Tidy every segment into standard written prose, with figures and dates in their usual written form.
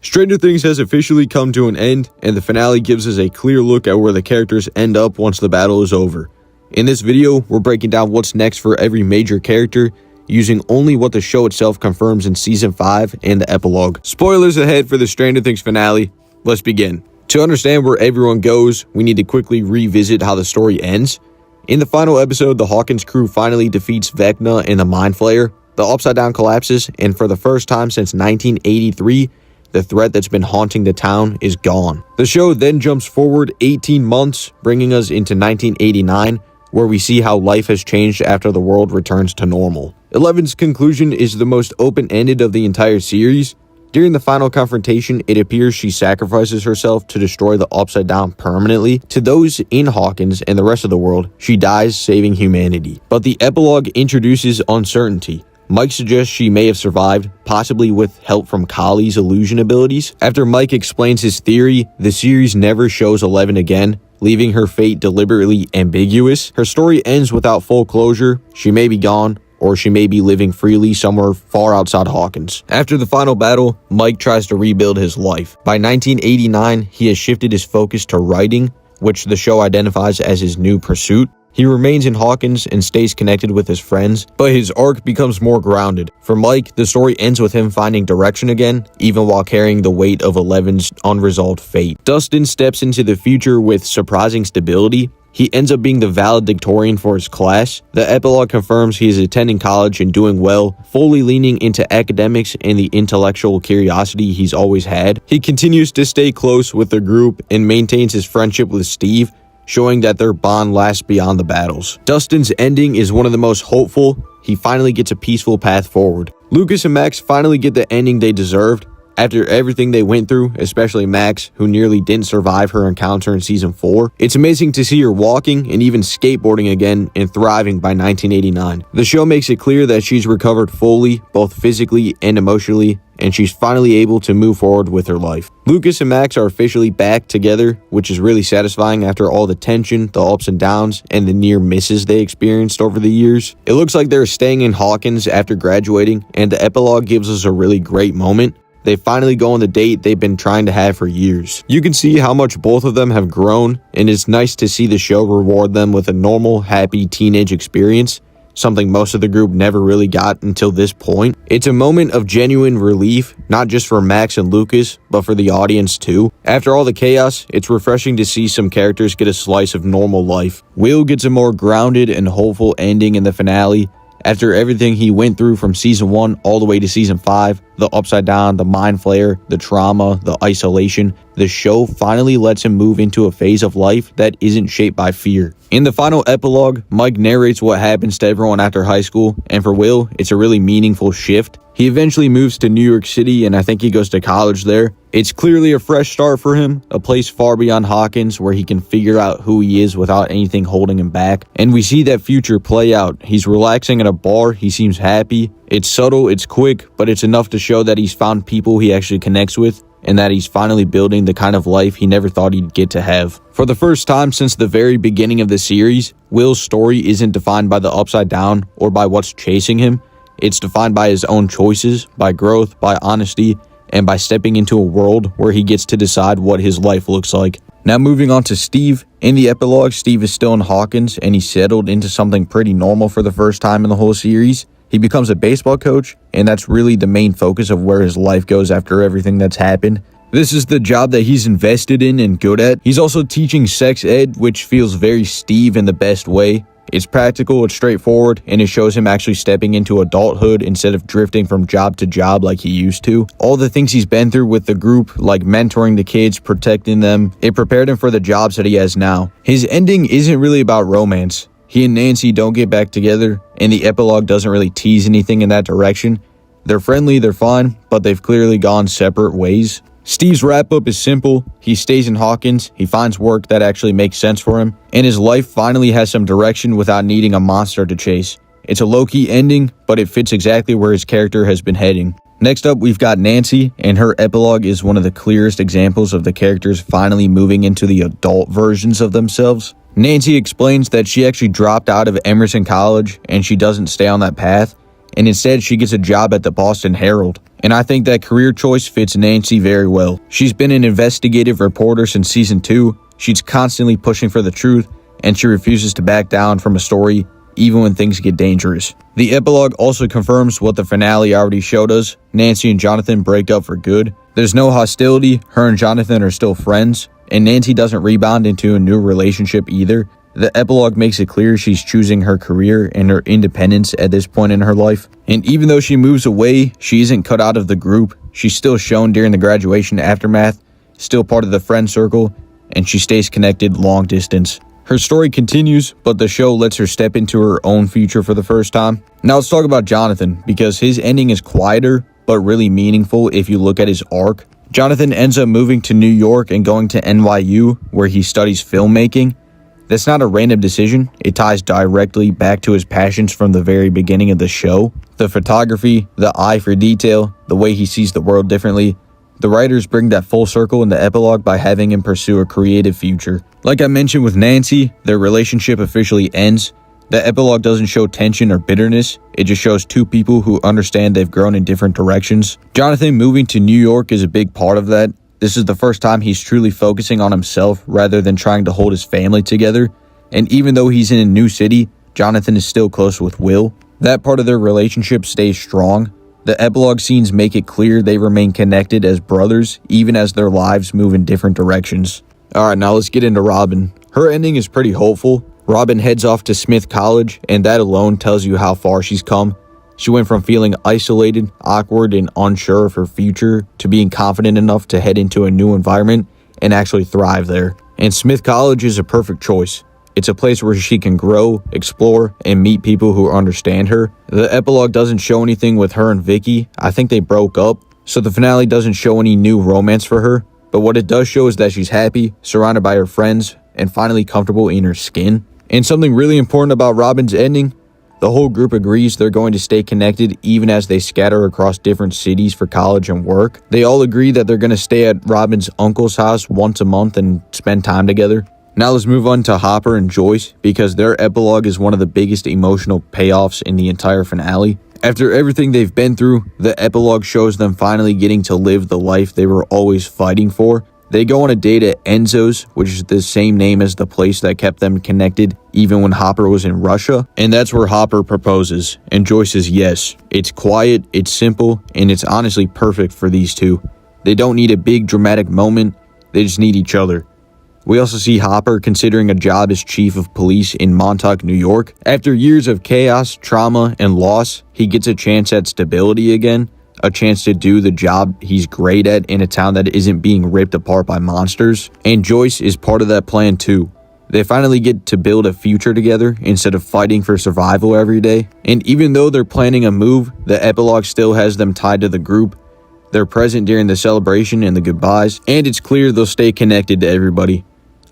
Stranger Things has officially come to an end, and the finale gives us a clear look at where the characters end up once the battle is over. In this video, we're breaking down what's next for every major character, using only what the show itself confirms in Season 5 and the epilogue. Spoilers ahead for the Stranger Things finale. Let's begin. To understand where everyone goes, we need to quickly revisit how the story ends. In the final episode, the Hawkins crew finally defeats Vecna and the Mind Flayer. The Upside Down collapses, and for the first time since 1983, the threat that's been haunting the town is gone. The show then jumps forward 18 months, bringing us into 1989, where we see how life has changed after the world returns to normal. Eleven's conclusion is the most open-ended of the entire series. During the final confrontation, it appears she sacrifices herself to destroy the Upside Down permanently. To those in Hawkins and the rest of the world, she dies saving humanity. But the epilogue introduces uncertainty. Mike suggests she may have survived, possibly with help from Kali's illusion abilities. After Mike explains his theory, the series never shows Eleven again, leaving her fate deliberately ambiguous. Her story ends without full closure. She may be gone, or she may be living freely somewhere far outside Hawkins. After the final battle, Mike tries to rebuild his life. By 1989, he has shifted his focus to writing, which the show identifies as his new pursuit. He remains in Hawkins and stays connected with his friends, but his arc becomes more grounded. For Mike, the story ends with him finding direction again, even while carrying the weight of Eleven's unresolved fate. Dustin steps into the future with surprising stability. He ends up being the valedictorian for his class. The epilogue confirms he is attending college and doing well, fully leaning into academics and the intellectual curiosity he's always had. He continues to stay close with the group and maintains his friendship with Steve, showing that their bond lasts beyond the battles. Dustin's ending is one of the most hopeful. He finally gets a peaceful path forward. Lucas and Max finally get the ending they deserved. After everything they went through, especially Max, who nearly didn't survive her encounter in Season 4. It's amazing to see her walking and even skateboarding again and thriving by 1989. The show makes it clear that she's recovered fully, both physically and emotionally, and she's finally able to move forward with her life. Lucas and Max are officially back together, which is really satisfying after all the tension, the ups and downs, and the near misses they experienced over the years. It looks like they're staying in Hawkins after graduating, and the epilogue gives us a really great moment. They finally go on the date they've been trying to have for years. You can see how much both of them have grown, and it's nice to see the show reward them with a normal, happy teenage experience, something most of the group never really got until this point. It's a moment of genuine relief, not just for Max and Lucas, but for the audience too. After all the chaos, it's refreshing to see some characters get a slice of normal life. Will gets a more grounded and hopeful ending in the finale. After everything he went through from Season 1 all the way to Season 5, the Upside Down, the Mind Flayer, the trauma, the isolation, the show finally lets him move into a phase of life that isn't shaped by fear. In the final epilogue, Mike narrates what happens to everyone after high school, and for Will, it's a really meaningful shift. He eventually moves to New York City, and I think he goes to college there. It's clearly a fresh start for him, a place far beyond Hawkins where he can figure out who he is without anything holding him back. And we see that future play out. He's relaxing at a bar, he seems happy. It's subtle, it's quick, but it's enough to show that he's found people he actually connects with, and that he's finally building the kind of life he never thought he'd get to have. For the first time since the very beginning of the series, Will's story isn't defined by the Upside Down or by what's chasing him. It's defined by his own choices, by growth, by honesty, and by stepping into a world where he gets to decide what his life looks like. Now moving on to Steve. In the epilogue, Steve is still in Hawkins, and he's settled into something pretty normal for the first time in the whole series. He becomes a baseball coach, and that's really the main focus of where his life goes after everything that's happened. This is the job that he's invested in and good at. He's also teaching sex ed, which feels very Steve in the best way. It's practical, it's straightforward, and it shows him actually stepping into adulthood instead of drifting from job to job like he used to. All the things he's been through with the group, like mentoring the kids, protecting them, it prepared him for the jobs that he has now. His ending isn't really about romance. He and Nancy don't get back together, and the epilogue doesn't really tease anything in that direction. They're friendly, they're fine, but they've clearly gone separate ways. Steve's wrap-up is simple. He stays in Hawkins, he finds work that actually makes sense for him, and his life finally has some direction without needing a monster to chase. It's a low-key ending, but it fits exactly where his character has been heading. Next up, we've got Nancy, and her epilogue is one of the clearest examples of the characters finally moving into the adult versions of themselves. Nancy explains that she actually dropped out of Emerson College, and she doesn't stay on that path, and instead she gets a job at the Boston Herald. and I think that career choice fits Nancy very well. She's been an investigative reporter since season 2, she's constantly pushing for the truth, and she refuses to back down from a story even when things get dangerous. The epilogue also confirms what the finale already showed us. Nancy and Jonathan break up for good. There's no hostility, her and Jonathan are still friends, and Nancy doesn't rebound into a new relationship either. The epilogue makes it clear she's choosing her career and her independence at this point in her life. And even though she moves away, she isn't cut out of the group. She's still shown during the graduation aftermath, still part of the friend circle, and she stays connected long distance. Her story continues, but the show lets her step into her own future for the first time. Now let's talk about Jonathan, because his ending is quieter, but really meaningful if you look at his arc. Jonathan ends up moving to New York and going to NYU, where he studies filmmaking. That's not a random decision, it ties directly back to his passions from the very beginning of the show. The photography, the eye for detail, the way he sees the world differently. The writers bring that full circle in the epilogue by having him pursue a creative future. Like I mentioned with Nancy, their relationship officially ends. The epilogue doesn't show tension or bitterness, it just shows two people who understand they've grown in different directions. Jonathan moving to New York is a big part of that. This is the first time he's truly focusing on himself rather than trying to hold his family together. And even though he's in a new city, Jonathan is still close with Will. That part of their relationship stays strong. The epilogue scenes make it clear they remain connected as brothers, even as their lives move in different directions. Alright, now let's get into Robin. Her ending is pretty hopeful. Robin heads off to Smith College, and that alone tells you how far she's come. She went from feeling isolated, awkward, and unsure of her future to being confident enough to head into a new environment and actually thrive there. And Smith College is a perfect choice. It's a place where she can grow, explore, and meet people who understand her. The epilogue doesn't show anything with her and Vicky. I think they broke up, so the finale doesn't show any new romance for her. But what it does show is that she's happy, surrounded by her friends, and finally comfortable in her skin. And something really important about Robin's ending, the whole group agrees they're going to stay connected even as they scatter across different cities for college and work. They all agree that they're going to stay at Robin's uncle's house once a month and spend time together. Now let's move on to Hopper and Joyce, because their epilogue is one of the biggest emotional payoffs in the entire finale. After everything they've been through, the epilogue shows them finally getting to live the life they were always fighting for. They go on a date at Enzo's, which is the same name as the place that kept them connected even when Hopper was in Russia. And that's where Hopper proposes, and Joyce says yes. It's quiet, it's simple, and it's honestly perfect for these two. They don't need a big dramatic moment, they just need each other. We also see Hopper considering a job as chief of police in Montauk, New York. After years of chaos, trauma, and loss, he gets a chance at stability again, a chance to do the job he's great at in a town that isn't being ripped apart by monsters. And Joyce is part of that plan too. They finally get to build a future together instead of fighting for survival every day. And even though they're planning a move, the epilogue still has them tied to the group. They're present during the celebration and the goodbyes, and it's clear they'll stay connected to everybody.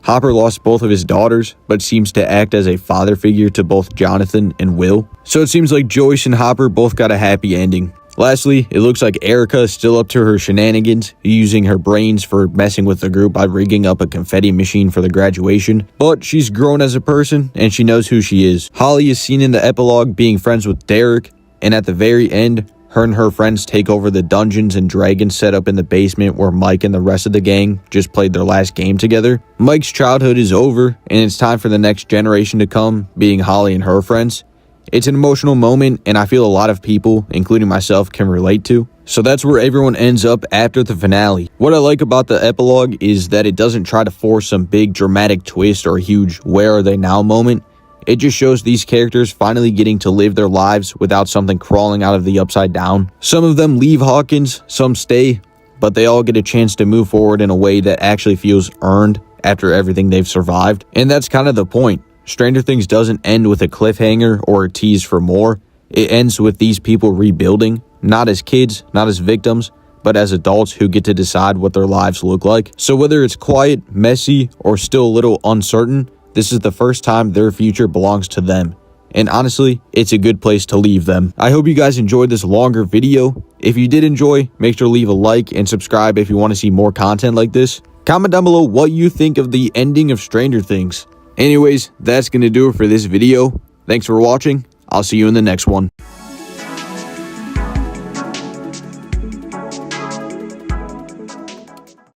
Hopper lost both of his daughters, but seems to act as a father figure to both Jonathan and Will. So it seems like Joyce and Hopper both got a happy ending. Lastly, it looks like Erica is still up to her shenanigans, using her brains for messing with the group by rigging up a confetti machine for the graduation. But she's grown as a person, and she knows who she is. Holly is seen in the epilogue being friends with Derek, and at the very end, her and her friends take over the Dungeons and Dragons set up in the basement where Mike and the rest of the gang just played their last game together. Mike's childhood is over, and it's time for the next generation to come, being Holly and her friends. It's an emotional moment, and I feel a lot of people, including myself, can relate to. So that's where everyone ends up after the finale. What I like about the epilogue is that it doesn't try to force some big dramatic twist or huge where are they now moment. It just shows these characters finally getting to live their lives without something crawling out of the upside down. Some of them leave Hawkins, some stay, but they all get a chance to move forward in a way that actually feels earned after everything they've survived. And that's kind of the point. Stranger Things doesn't end with a cliffhanger or a tease for more. It ends with these people rebuilding, not as kids, not as victims, but as adults who get to decide what their lives look like. So whether it's quiet, messy, or still a little uncertain, this is the first time their future belongs to them. And honestly, it's a good place to leave them. I hope you guys enjoyed this longer video. If you did enjoy, make sure to leave a like and subscribe if you want to see more content like this. Comment down below what you think of the ending of Stranger Things. Anyways, that's going to do it for this video. Thanks for watching. I'll see you in the next one.